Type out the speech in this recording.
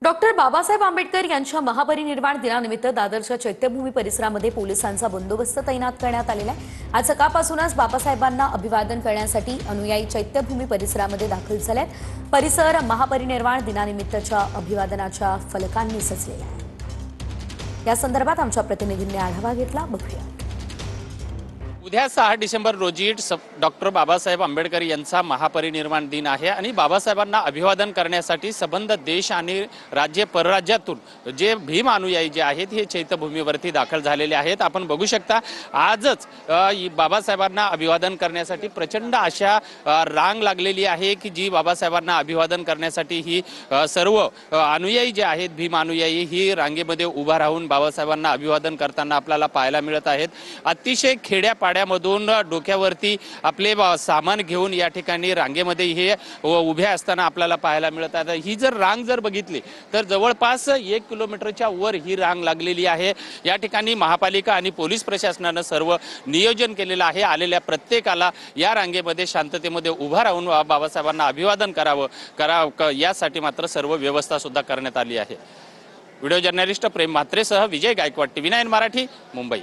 Doctor Babasaheb Ambedkar यांच्या महापरिनिर्वाण दिनानिमित्त दादरच्या चैत्यभूमी परिसरामध्ये पोलिसांचा बंदोबस्त तैनात करण्यात आलेला आहे। आज सकाळपासूनच बाबासाहेबांना अभिवादन करण्यासाठी अनुयायी चैत्यभूमी परिसरामध्ये दाखल झालेत। परिसर महापरिनिर्वाण दिनानिमित्तच्या अभिवादनाच्या फलकांनी सजलेला आहे। या संदर्भात आमच्या प्रतिनिधींनी आढावा घेतला, बघूया। उद्या 6 डिसेंबर रोजी डॉक्टर बाबासाहेब आंबेडकर यांचा महापरिनिर्वाण दिन आहे आणि बाबासाहेबांना अभिवादन करण्यासाठी संबंध देश आणि राज्य परराज्यातून जे भीम अनुयायी जे आहेत हे चैत्यभूमीवरती दाखल झालेले आहेत। आपण बघू शकता आजच बाबासाहेबांना अभिवादन करण्यासाठी प्रचंड अशा रांग लागलेली आहे की जी बाबासाहेबांना अभिवादन करण्यासाठी ही सर्व अनुयायी जे आहेत भीम अनुयायी ही रांगेमध्ये उभा राहून बाबासाहेबांना अभिवादन करताना आपल्याला पाहायला मिळत आहेत। अतिशय खेड्यापाड्यामधून डोक्यावरती आपले सामान घेऊन या ठिकाणी रांगेमध्ये हे उभे असताना आपल्याला पाहायला मिळत आहे। ही जर रांग जर बघितली तर जवळपास 1 किलोमीटरच्या वर ही रांग लागलेली आहे। या ठिकाणी महापालिका आणि पोलीस प्रशासनाने सर्व नियोजन केलेलं आहे। आलेल्या प्रत्येकाला या रांगेमध्ये शांततेमध्ये उभा राहून बाबासाहेबांना अभिवादन करावं यासाठी मात्र सर्व व्यवस्था सुद्धा करण्यात आली आहे। व्हिडिओ जर्नलिस्ट प्रेम म्हात्रेसह विजय गायकवाड, TV9 मराठी, मुंबई।